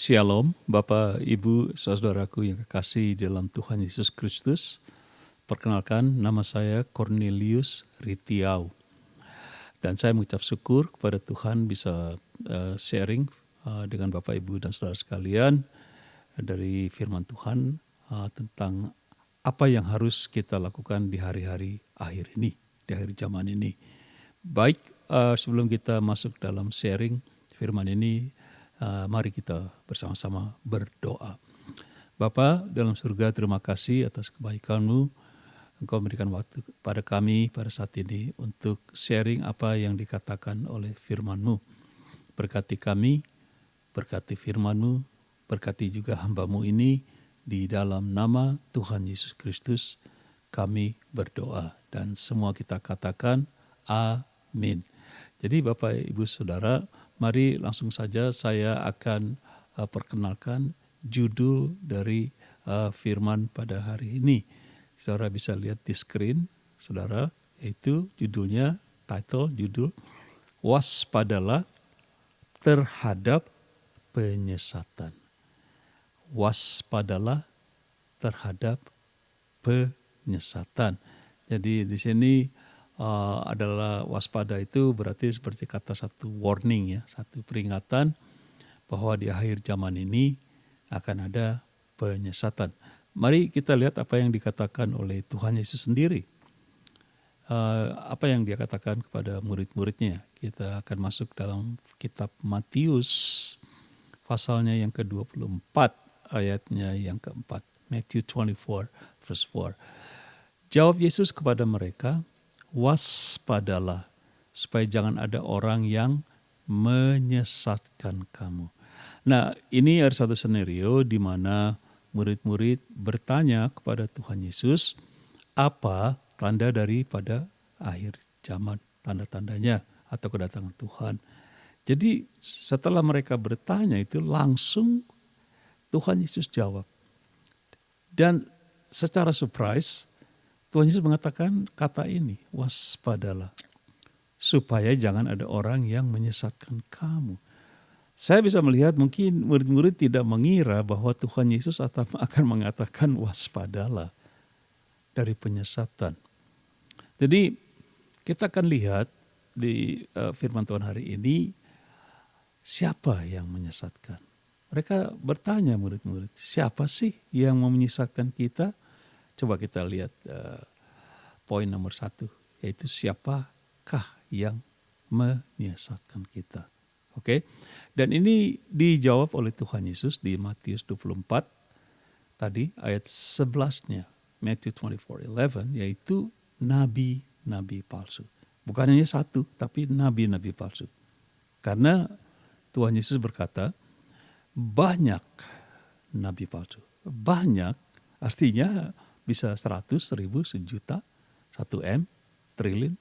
Shalom, Bapak, Ibu, saudaraku yang kekasih dalam Tuhan Yesus Kristus. Perkenalkan, nama saya Cornelius Ritiau. Dan saya mengucap syukur kepada Tuhan bisa sharing dengan Bapak, Ibu, dan saudara sekalian dari firman Tuhan tentang apa yang harus kita lakukan di hari-hari akhir ini, di akhir zaman ini. Baik, sebelum kita masuk dalam sharing firman ini, mari kita bersama-sama berdoa. Bapa dalam surga, terima kasih atas kebaikan-Mu. Engkau memberikan waktu pada kami pada saat ini untuk sharing apa yang dikatakan oleh firman-Mu. Berkati kami, berkati firman-Mu, berkati juga hamba-Mu ini, di dalam nama Tuhan Yesus Kristus kami berdoa. Dan semua kita katakan amin. Jadi Bapak, Ibu, Saudara, mari langsung saja saya akan perkenalkan judul dari firman pada hari ini. Saudara bisa lihat di screen, saudara, yaitu judul Waspadalah terhadap penyesatan. Waspadalah terhadap penyesatan. Jadi di sini adalah waspada itu berarti seperti kata satu warning ya, satu peringatan bahwa di akhir zaman ini akan ada penyesatan. Mari kita lihat apa yang dikatakan oleh Tuhan Yesus sendiri. Apa yang dia katakan kepada murid-muridnya. Kita akan masuk dalam kitab Matius pasalnya yang ke-24 ayatnya yang keempat. Matthew 24 verse 4. Jawab Yesus kepada mereka, waspadalah supaya jangan ada orang yang menyesatkan kamu. Nah, ini ada satu scenario di mana murid-murid bertanya kepada Tuhan Yesus, apa tanda daripada akhir zaman, tanda-tandanya atau kedatangan Tuhan. Jadi setelah mereka bertanya itu langsung Tuhan Yesus jawab. Dan secara surprise Tuhan Yesus mengatakan kata ini, waspadalah, supaya jangan ada orang yang menyesatkan kamu. Saya bisa melihat mungkin murid-murid tidak mengira bahwa Tuhan Yesus akan mengatakan waspadalah dari penyesatan. Jadi kita akan lihat di firman Tuhan hari ini, siapa yang menyesatkan? Mereka bertanya murid-murid, siapa sih yang mau menyesatkan kita? Coba kita lihat poin nomor 1, yaitu siapakah yang menyesatkan kita. Oke, dan ini dijawab oleh Tuhan Yesus di Matius 24, tadi ayat 11-nya, Matthew 24:11, yaitu nabi-nabi palsu. Bukan hanya satu, tapi nabi-nabi palsu. Karena Tuhan Yesus berkata, banyak nabi palsu. Banyak artinya bisa 100, 1000, 1.000.000, 1M, triliun.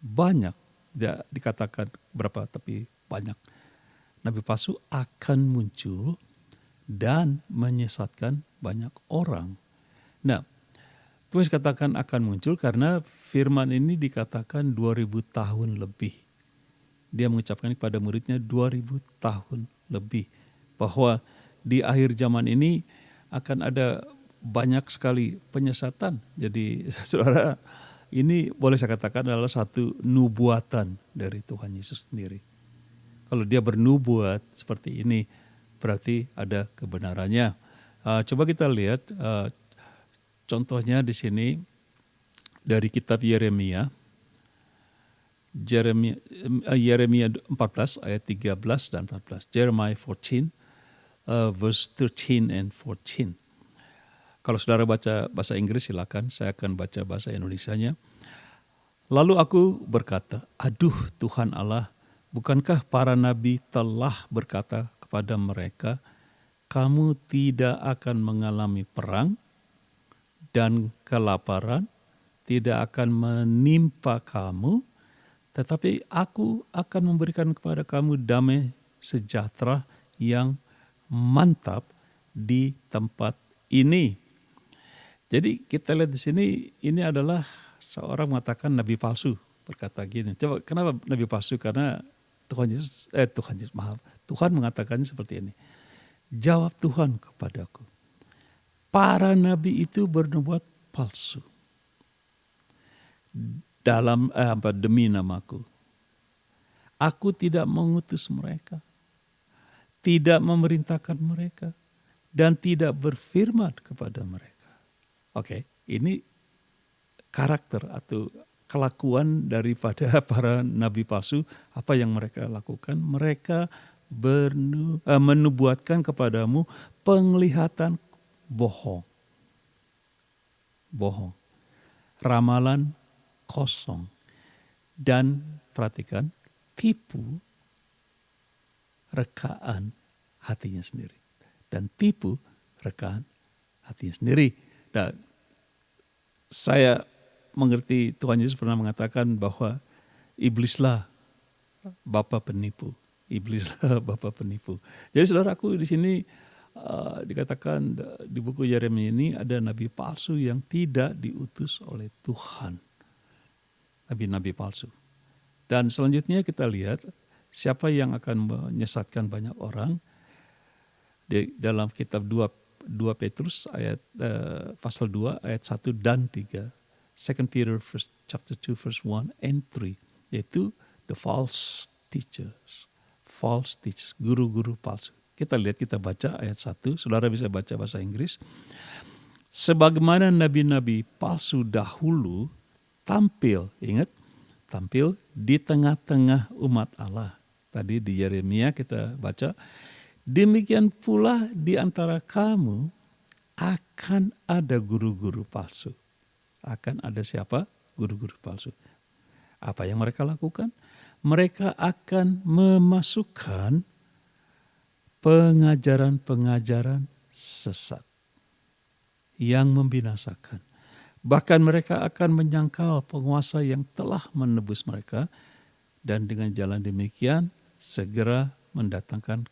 Banyak, tidak dikatakan berapa tapi banyak. Nabi palsu akan muncul dan menyesatkan banyak orang. Nah, Tuhan katakan akan muncul karena firman ini dikatakan 2000 tahun lebih. Dia mengucapkan kepada muridnya 2000 tahun lebih. Bahwa di akhir zaman ini akan ada banyak sekali penyesatan. Jadi saudara, ini boleh saya katakan adalah satu nubuatan dari Tuhan Yesus sendiri. Kalau dia bernubuat seperti ini, berarti ada kebenarannya. Coba kita lihat contohnya di sini dari kitab Yeremia. Yeremia 14 ayat 13 dan 14. Jeremiah 14 verse 13 and 14. Kalau saudara baca bahasa Inggris silakan, saya akan baca bahasa Indonesianya. Lalu aku berkata, aduh Tuhan Allah, bukankah para nabi telah berkata kepada mereka, kamu tidak akan mengalami perang dan kelaparan, tidak akan menimpa kamu, tetapi aku akan memberikan kepada kamu damai sejahtera yang mantap di tempat ini. Jadi kita lihat di sini, ini adalah seorang mengatakan nabi palsu berkata gini. Coba kenapa nabi palsu? Karena Tuhan mengatakannya seperti ini. Jawab Tuhan kepadaku, para nabi itu bernubuat palsu demi namaku. Aku tidak mengutus mereka, tidak memerintahkan mereka, dan tidak berfirman kepada mereka. Oke, ini karakter atau kelakuan daripada para nabi palsu. Apa yang mereka lakukan? Mereka menubuatkan kepadamu penglihatan bohong. Ramalan kosong. Dan perhatikan, tipu rekaan hatinya sendiri. Dan tipu rekaan hatinya sendiri. Nah, saya mengerti Tuhan Yesus pernah mengatakan bahwa iblislah bapa penipu. Iblislah bapa penipu. Jadi saudaraku, di sini dikatakan di buku Yeremia ini ada nabi palsu yang tidak diutus oleh Tuhan. Nabi-nabi palsu. Dan selanjutnya kita lihat siapa yang akan menyesatkan banyak orang. Dalam kitab 2 Petrus ayat pasal 2 ayat 1 dan 3. 2 Peter chapter 2 verse 1 and 3, yaitu the false teachers, guru-guru palsu. Kita lihat, kita baca ayat 1, saudara bisa baca bahasa Inggris. Sebagaimana nabi-nabi palsu dahulu tampil di tengah-tengah umat Allah. Tadi di Yeremia kita baca, demikian pula di antara kamu akan ada guru-guru palsu. Akan ada siapa? Guru-guru palsu. Apa yang mereka lakukan? Mereka akan memasukkan pengajaran-pengajaran sesat yang membinasakan. Bahkan mereka akan menyangkal penguasa yang telah menebus mereka, dan dengan jalan demikian segera mendatangkan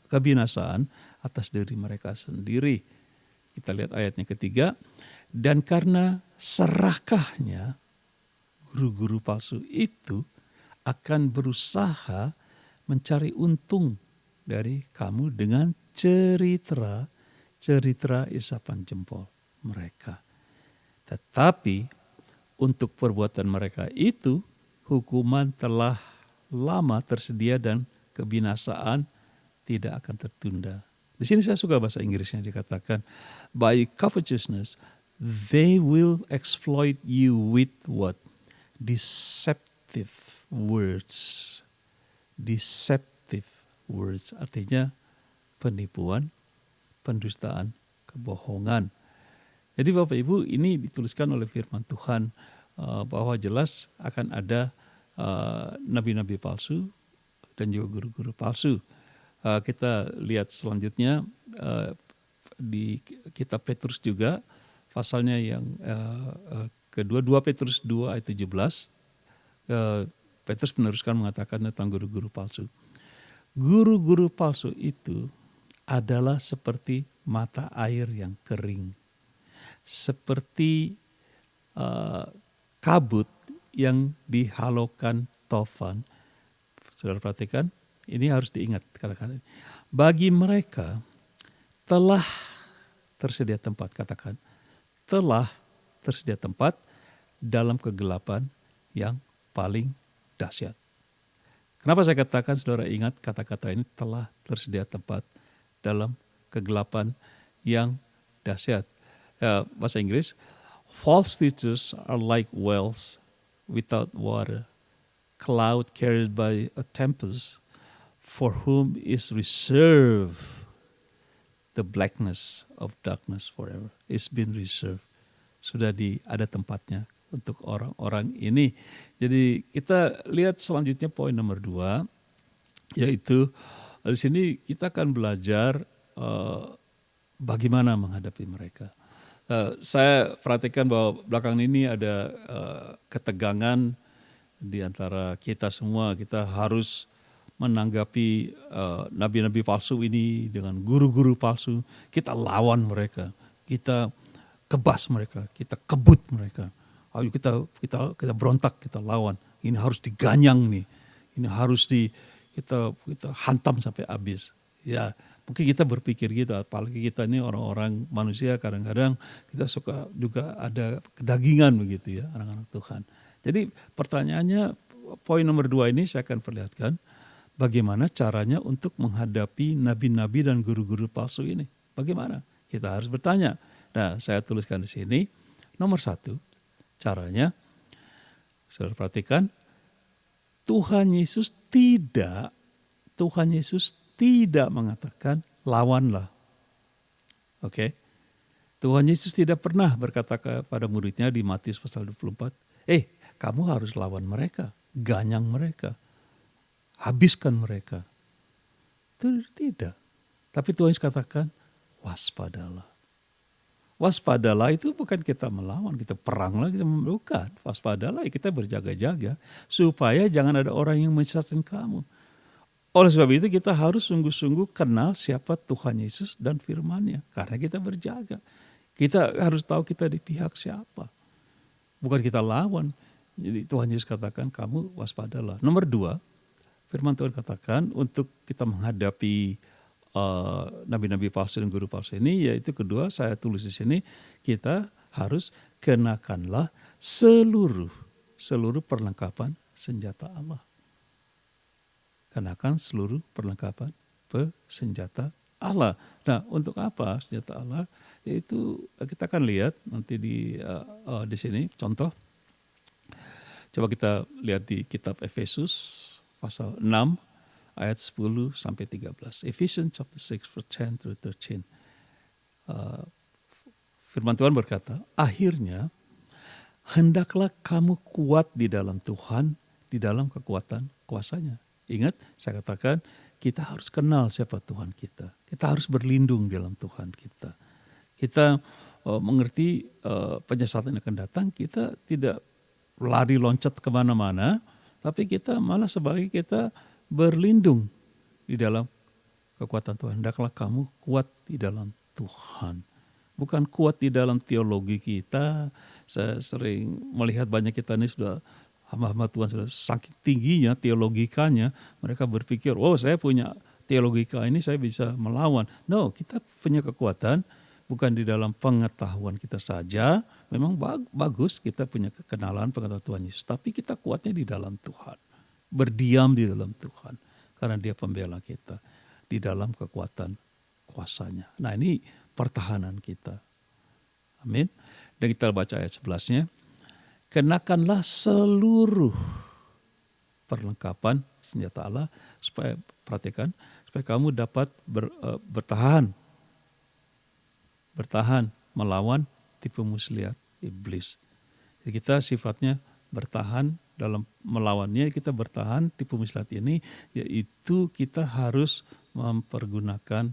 kebinasaan atas diri mereka sendiri. Kita lihat ayatnya ketiga. Dan karena serakahnya guru-guru palsu itu akan berusaha mencari untung dari kamu dengan cerita isapan jempol mereka. Tetapi untuk perbuatan mereka itu hukuman telah lama tersedia dan kebinasaan tidak akan tertunda. Di sini saya suka bahasa Inggrisnya, dikatakan, by covetousness they will exploit you with what? Deceptive words. Artinya penipuan, pendustaan, kebohongan. Jadi Bapak Ibu, ini dituliskan oleh firman Tuhan bahwa jelas akan ada nabi-nabi palsu dan juga guru-guru palsu. Kita lihat selanjutnya di kitab Petrus juga, pasalnya yang kedua, 2 Petrus 2 ayat 17. Petrus meneruskan mengatakan tentang guru-guru palsu. Guru-guru palsu itu adalah seperti mata air yang kering. Seperti kabut yang dihalaukan tofan. Saudara perhatikan, ini harus diingat kata-kata. Bagi mereka telah tersedia tempat, katakan, telah tersedia tempat dalam kegelapan yang paling dahsyat. Kenapa saya katakan saudara ingat kata-kata ini, telah tersedia tempat dalam kegelapan yang dahsyat. Bahasa Inggris, false teachers are like wells without water, cloud carried by a tempest, for whom is reserved the blackness of darkness forever. It's been reserved. Sudah ada tempatnya untuk orang-orang ini. Jadi kita lihat selanjutnya poin nomor 2, yaitu di sini kita akan belajar bagaimana menghadapi mereka. Saya perhatikan bahwa belakangan ini ada ketegangan di antara kita semua. Kita harus menanggapi nabi-nabi palsu ini dengan guru-guru palsu. Kita lawan mereka, kita kebas mereka, kita kebut mereka. Ayo kita berontak, kita lawan. Ini harus diganyang nih, ini harus kita hantam sampai habis. Ya, mungkin kita berpikir gitu, apalagi kita ini orang-orang manusia kadang-kadang kita suka juga ada kedagingan begitu ya, anak-anak Tuhan. Jadi pertanyaannya, poin nomor 2 ini saya akan perlihatkan bagaimana caranya untuk menghadapi nabi-nabi dan guru-guru palsu ini. Bagaimana? Kita harus bertanya. Nah, saya tuliskan di sini, nomor 1, caranya, saudara perhatikan, Tuhan Yesus tidak mengatakan lawanlah. Oke. Tuhan Yesus tidak pernah berkata kepada muridnya di Matius pasal 24, kamu harus lawan mereka, ganyang mereka, habiskan mereka. Itu tidak. Tapi Tuhan Yesus katakan, waspadalah. Waspadalah itu bukan kita melawan, kita perang lagi, bukan. Waspadalah kita berjaga-jaga supaya jangan ada orang yang menyesatkan kamu. Oleh sebab itu kita harus sungguh-sungguh kenal siapa Tuhan Yesus dan firman-Nya. Karena kita berjaga. Kita harus tahu kita di pihak siapa. Bukan kita lawan. Jadi Tuhan Yesus katakan kamu waspadalah. Nomor 2, firman Tuhan katakan untuk kita menghadapi nabi-nabi palsu dan guru palsu ini, yaitu kedua saya tulis di sini, kita harus kenakanlah seluruh perlengkapan senjata Allah. Kenakan seluruh perlengkapan senjata Allah. Nah, untuk apa senjata Allah? Yaitu kita akan lihat nanti di sini contoh. Coba kita lihat di kitab Efesus pasal 6 ayat 10 sampai 13. Ephesians chapter 6 verse 10 through 13. Firman Tuhan berkata, akhirnya hendaklah kamu kuat di dalam Tuhan, di dalam kekuatan kuasa-Nya. Ingat, saya katakan kita harus kenal siapa Tuhan kita. Kita harus berlindung dalam Tuhan kita. Kita mengerti penyesatan yang akan datang, kita tidak lari loncat kemana-mana, tapi kita malah sebagai kita berlindung di dalam kekuatan Tuhan. Hendaklah kamu kuat di dalam Tuhan. Bukan kuat di dalam teologi kita. Saya sering melihat banyak kita ini sudah hamba-hamba Tuhan sudah saking tingginya teologikanya. Mereka berpikir, saya punya teologika ini saya bisa melawan. No, kita punya kekuatan bukan di dalam pengetahuan kita saja. Memang bagus kita punya kekenalan pengetahuan Tuhan Yesus. Tapi kita kuatnya di dalam Tuhan. Berdiam di dalam Tuhan. Karena Dia pembela kita. Di dalam kekuatan kuasa-Nya. Nah, ini pertahanan kita. Amin. Dan kita baca ayat 11-nya. Kenakanlah seluruh perlengkapan senjata Allah. Supaya, perhatikan, supaya kamu dapat bertahan. Bertahan melawan tipu muslihat iblis. Jadi kita sifatnya bertahan dalam melawannya, kita bertahan tipu muslihat ini, yaitu kita harus mempergunakan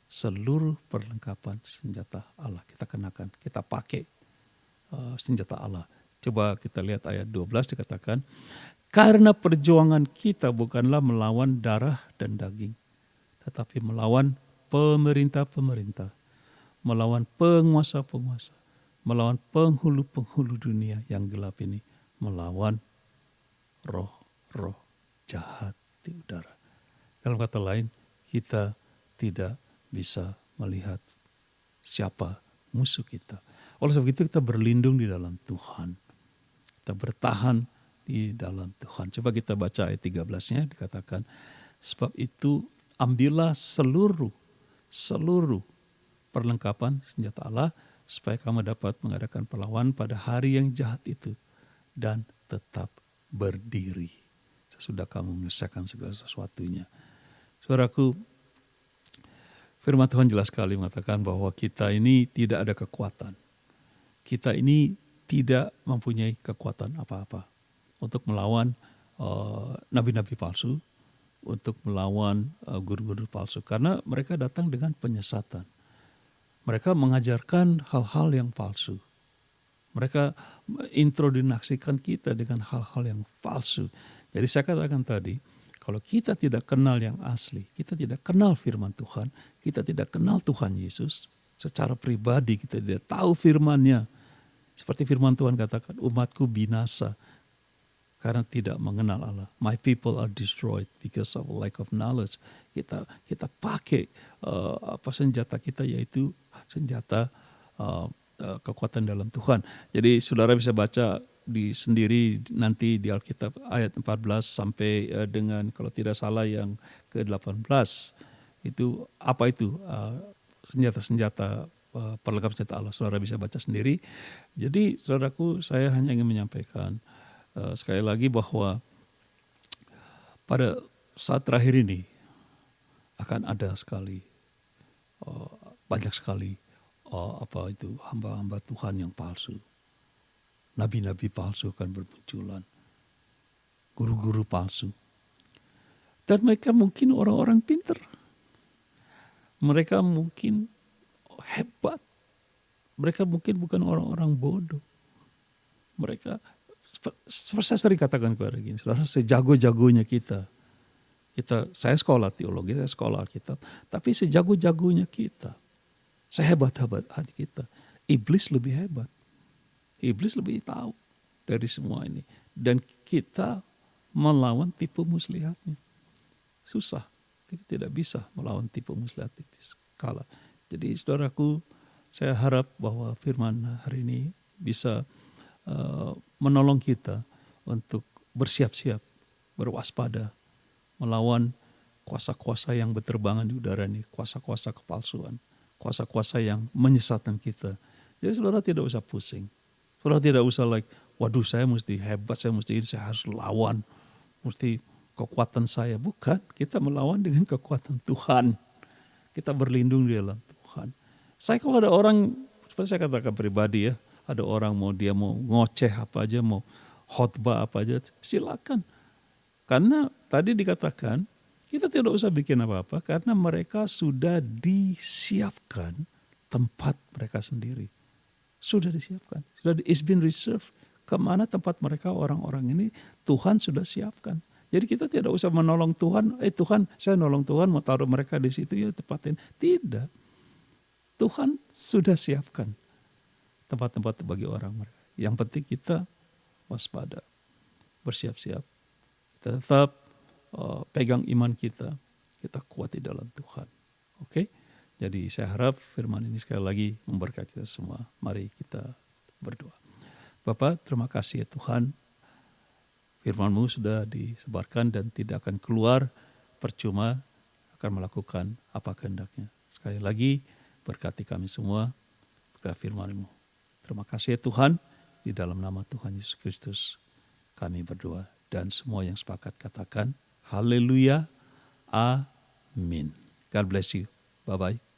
seluruh perlengkapan senjata Allah. Kita kenakan, kita pakai senjata Allah. Coba kita lihat ayat 12 dikatakan, karena perjuangan kita bukanlah melawan darah dan daging, tetapi melawan pemerintah-pemerintah, melawan penguasa-penguasa, melawan penghulu-penghulu dunia yang gelap ini, melawan roh-roh jahat di udara. Dalam kata lain, kita tidak bisa melihat siapa musuh kita. Oleh sebab itu kita berlindung di dalam Tuhan. Kita bertahan di dalam Tuhan. Coba kita baca ayat 13-nya, dikatakan, sebab itu ambillah seluruh perlengkapan senjata Allah, supaya kamu dapat mengadakan perlawanan pada hari yang jahat itu, dan tetap berdiri sesudah kamu menyelesaikan segala sesuatunya. Saudaraku, firman Tuhan jelas sekali mengatakan bahwa kita ini tidak ada kekuatan. Kita ini tidak mempunyai kekuatan apa-apa untuk melawan nabi-nabi palsu, untuk melawan guru-guru palsu. Karena mereka datang dengan penyesatan. Mereka mengajarkan hal-hal yang palsu. Mereka introduksikan kita dengan hal-hal yang palsu. Jadi saya katakan tadi, kalau kita tidak kenal yang asli, kita tidak kenal firman Tuhan, kita tidak kenal Tuhan Yesus, secara pribadi kita tidak tahu firman-Nya. Seperti firman Tuhan katakan, umatku binasa karena tidak mengenal Allah. My people are destroyed because of lack of knowledge. Kita pakai senjata kita, yaitu senjata kekuatan dalam Tuhan. Jadi saudara bisa baca sendiri nanti di Alkitab ayat 14 sampai dengan kalau tidak salah yang ke-18. Itu apa itu senjata-senjata perlengkapan senjata Allah. Saudara bisa baca sendiri. Jadi saudaraku, saya hanya ingin menyampaikan sekali lagi bahwa pada saat terakhir ini akan ada sekali banyak sekali hamba-hamba Tuhan yang palsu. Nabi-nabi palsu akan bermunculan. Guru-guru palsu. Dan mereka mungkin orang-orang pintar. Mereka mungkin hebat. Mereka mungkin bukan orang-orang bodoh. Mereka, saya sering katakan kepada gini, saudara, sejago-jagonya kita, saya sekolah teologi, saya sekolah Alkitab, tapi sejago-jagonya kita, sehebat-hebat hati kita, iblis lebih hebat. Iblis lebih tahu dari semua ini. Dan kita melawan tipu muslihatnya. Susah. Kita tidak bisa melawan tipu muslihat iblis. Kalah. Jadi saudaraku, saya harap bahwa firman hari ini bisa menolong kita untuk bersiap-siap, berwaspada, melawan kuasa-kuasa yang berterbangan di udara ini, kuasa-kuasa kepalsuan, kuasa-kuasa yang menyesatkan kita. Jadi saudara tidak usah pusing. Saudara tidak usah waduh saya mesti hebat, saya harus lawan, mesti kekuatan saya. Bukan, kita melawan dengan kekuatan Tuhan. Kita berlindung di dalam Tuhan. Saya kalau ada orang, seperti saya katakan pribadi ya, ada orang mau ngoceh apa aja, mau khotbah apa aja, silakan. Karena tadi dikatakan, kita tidak usah bikin apa-apa, karena mereka sudah disiapkan tempat mereka sendiri. Sudah disiapkan. It's been reserved. Kemana tempat mereka orang-orang ini Tuhan sudah siapkan. Jadi kita tidak usah menolong Tuhan. Tuhan, saya nolong Tuhan mau taruh mereka di situ ya tempatin. Tidak. Tuhan sudah siapkan tempat-tempat bagi orang mereka. Yang penting kita waspada, bersiap-siap. Kita tetap pegang iman kita. Kita kuat di dalam Tuhan. Oke? Jadi saya harap firman ini sekali lagi memberkati kita semua. Mari kita berdoa. Bapak, terima kasih ya Tuhan. Firman-Mu sudah disebarkan dan tidak akan keluar percuma, akan melakukan apa kehendaknya. Sekali lagi berkati kami semua berkat firman-Mu. Terima kasih ya Tuhan. Di dalam nama Tuhan Yesus Kristus kami berdoa. Dan semua yang sepakat katakan haleluya, amin. God bless you. Bye-bye.